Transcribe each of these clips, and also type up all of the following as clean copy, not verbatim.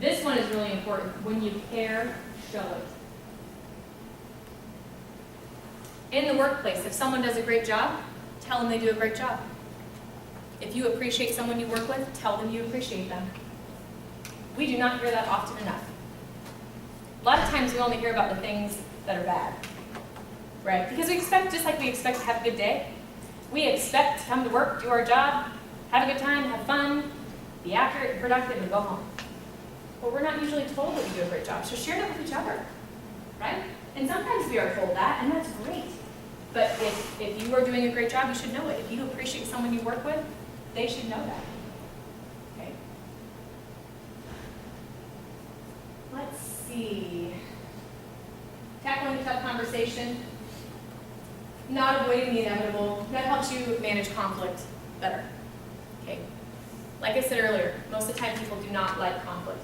This one is really important. When you care, show it. In the workplace, if someone does a great job, tell them they do a great job. If you appreciate someone you work with, tell them you appreciate them. We do not hear that often enough. A lot of times we only hear about the things that are bad, right? Because we expect, just like we expect to have a good day, we expect to come to work, do our job, have a good time, have fun, be accurate and productive, and go home. But we're not usually told that we do a great job, so share that with each other, right? And sometimes we are told that, and that's great. But if you are doing a great job, you should know it. If you appreciate someone you work with, they should know that. Okay? Let's see. Tackling a tough conversation, not avoiding the inevitable. That helps you manage conflict better. Okay? Like I said earlier, most of the time people do not like conflict.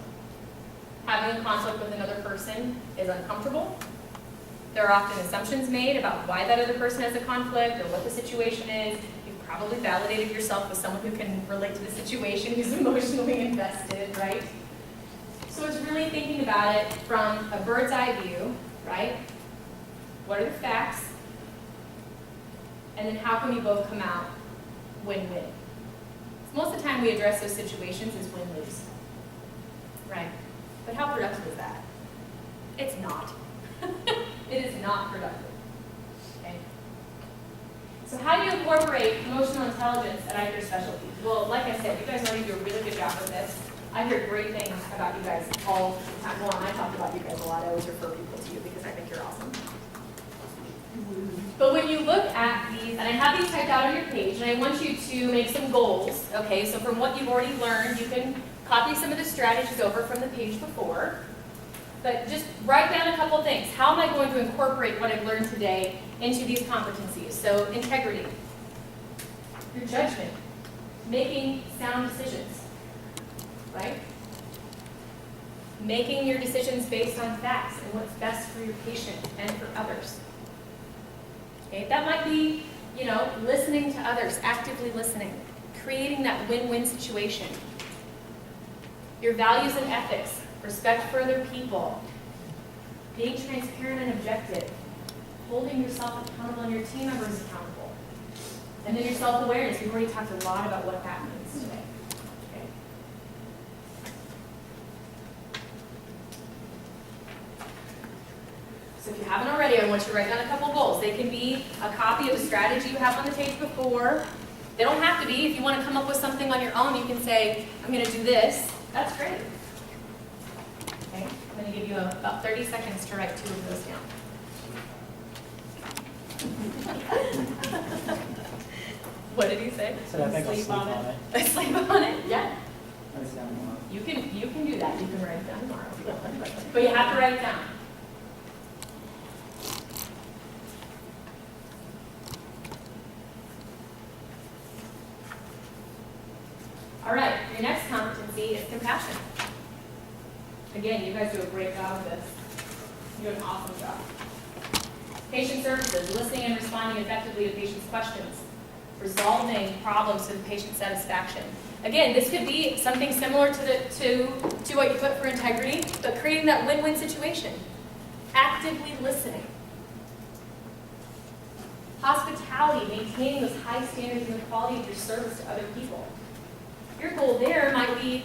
Having a conflict with another person is uncomfortable. There are often assumptions made about why that other person has a conflict or what the situation is. You've probably validated yourself with someone who can relate to the situation, who's emotionally invested, right? So it's really thinking about it from a bird's eye view, right? What are the facts? And then how can we both come out win-win? So most of the time we address those situations as win-lose, right? But how productive is that? It's not. It is not productive. Okay? So how do you incorporate emotional intelligence at either specialty? Well, like I said, you guys already do a really good job with this. I hear great things about you guys all the time. Well, and I talk about you guys a lot. I always refer people to you because I think you're awesome. But when you look at these, and I have these typed out on your page, and I want you to make some goals. Okay, so from what you've already learned, you can copy some of the strategies over from the page before. But just write down a couple things. How am I going to incorporate what I've learned today into these competencies? So integrity, your judgment, making sound decisions, right? Making your decisions based on facts and what's best for your patient and for others. Okay, that might be, listening to others, actively listening, creating that win-win situation. Your values and ethics. Respect for other people, being transparent and objective, holding yourself accountable and your team members accountable, and then your self-awareness. We've already talked a lot about what that means today. Okay. So if you haven't already, I want you to write down a couple goals. They can be a copy of the strategy you have on the page before. They don't have to be. If you want to come up with something on your own, you can say, I'm going to do this. That's great. Okay, I'm going to give you about 30 seconds to write 2 of those down. What did he say? So I think I'll sleep on it. Sleep on it? Yeah. Write it down tomorrow. You can do that. You can write it down tomorrow. But you have to write it down. All right, your next competency is compassion. Again, you guys do a great job with this. You do an awesome job. Patient services, listening and responding effectively to patients' questions. Resolving problems to the patient's satisfaction. Again, this could be something similar to what you put for integrity, but creating that win-win situation. Actively listening. Hospitality, maintaining those high standards and the quality of your service to other people. Your goal there might be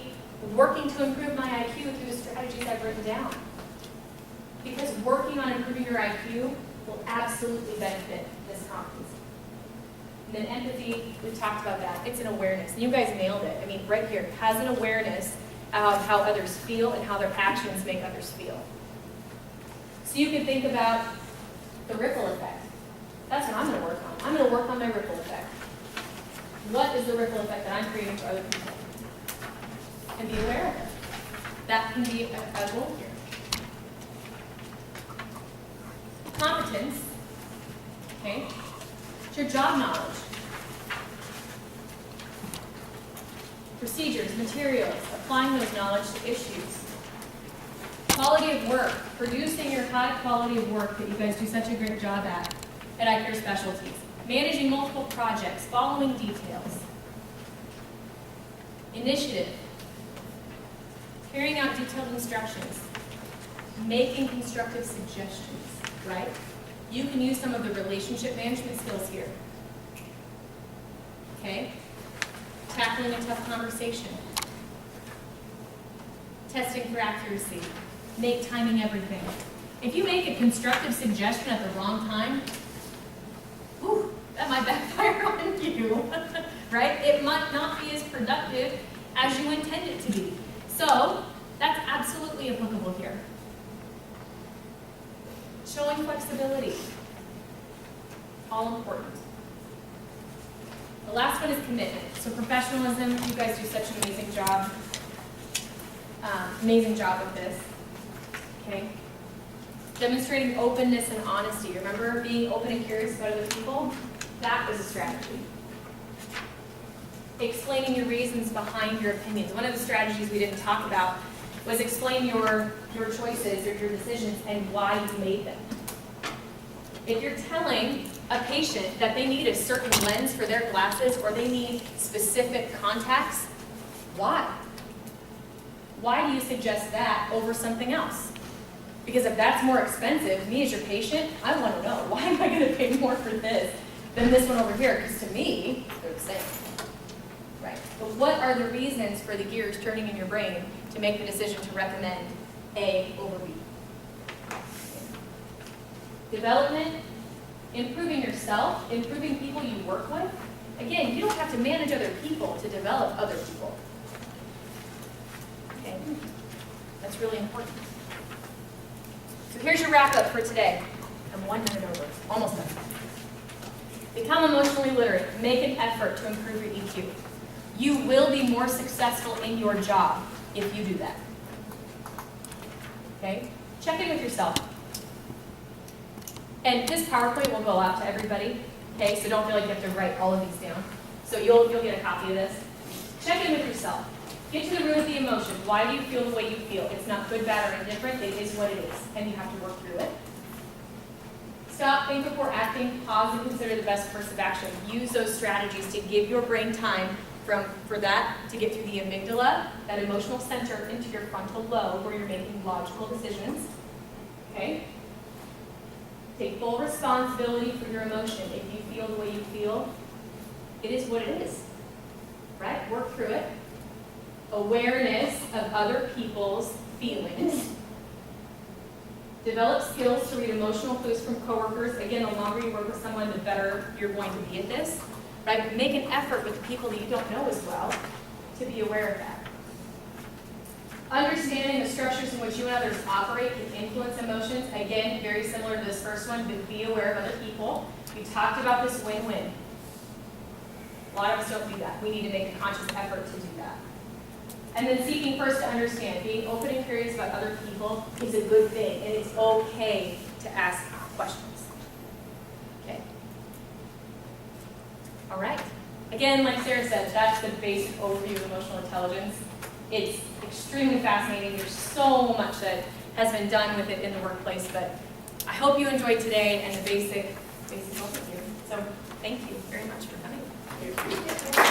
working to improve my IQ through the strategies I've written down. Because working on improving your IQ will absolutely benefit this competency. And then empathy, we've talked about that. It's an awareness. And you guys nailed it. I mean, right here, it has an awareness of how others feel and how their actions make others feel. So you can think about the ripple effect. That's what I'm going to work on. I'm going to work on my ripple effect. What is the ripple effect that I'm creating for other people? And be aware of it. That can be a goal here. Competence, okay? It's your job knowledge. Procedures, materials, applying those knowledge to issues. Quality of work, producing your high quality of work that you guys do such a great job at ECS Specialties. Managing multiple projects, following details. Initiative. Carrying out detailed instructions. Making constructive suggestions, right? You can use some of the relationship management skills here. Okay? Tackling a tough conversation. Testing for accuracy. Make timing everything. If you make a constructive suggestion at the wrong time, whew, that might backfire on you, right? It might not be as productive as you intend it to be. So, that's absolutely applicable here. Showing flexibility. All important. The last one is commitment. So professionalism, you guys do such an amazing job. With this. Okay? Demonstrating openness and honesty. Remember being open and curious about other people? That was a strategy. Explaining your reasons behind your opinions. One of the strategies we didn't talk about was explain your choices or your decisions and why you made them. If you're telling a patient that they need a certain lens for their glasses or they need specific contacts, why? Why do you suggest that over something else? Because if that's more expensive, me as your patient, I want to know, why am I going to pay more for this than this one over here? Because to me, they're the same. Right. But what are the reasons for the gears turning in your brain to make the decision to recommend A over B? Development, improving yourself, improving people you work with. Again, you don't have to manage other people to develop other people. Okay? That's really important. So here's your wrap up for today. I'm 1 minute over, almost done. Become emotionally literate. Make an effort to improve your EQ. You will be more successful in your job if you do that. Okay? Check in with yourself. And this PowerPoint will go out to everybody. Okay, so don't feel like you have to write all of these down. So you'll get a copy of this. Check in with yourself. Get to the root of the emotion. Why do you feel the way you feel? It's not good, bad, or indifferent. It is what it is, and you have to work through it. Stop, think before acting, pause, and consider the best course of action. Use those strategies to give your brain time for that to get through the amygdala, that emotional center, into your frontal lobe where you're making logical decisions. Okay? Take full responsibility for your emotion. If you feel the way you feel, it is what it is. Right? Work through it. Awareness of other people's feelings. Develop skills to read emotional clues from coworkers. Again, the longer you work with someone, the better you're going to be at this. Right? Make an effort with people that you don't know as well to be aware of that. Understanding the structures in which you and others operate can influence emotions. Again, very similar to this first one, but be aware of other people. We talked about this win-win. A lot of us don't do that. We need to make a conscious effort to do that. And then seeking first to understand. Being open and curious about other people is a good thing, and it's okay to ask questions. Okay. All right. Again, like Sarah said, that's the basic overview of emotional intelligence. It's extremely fascinating. There's so much that has been done with it in the workplace, but I hope you enjoyed today and the basic overview. So thank you very much for coming. Thank you.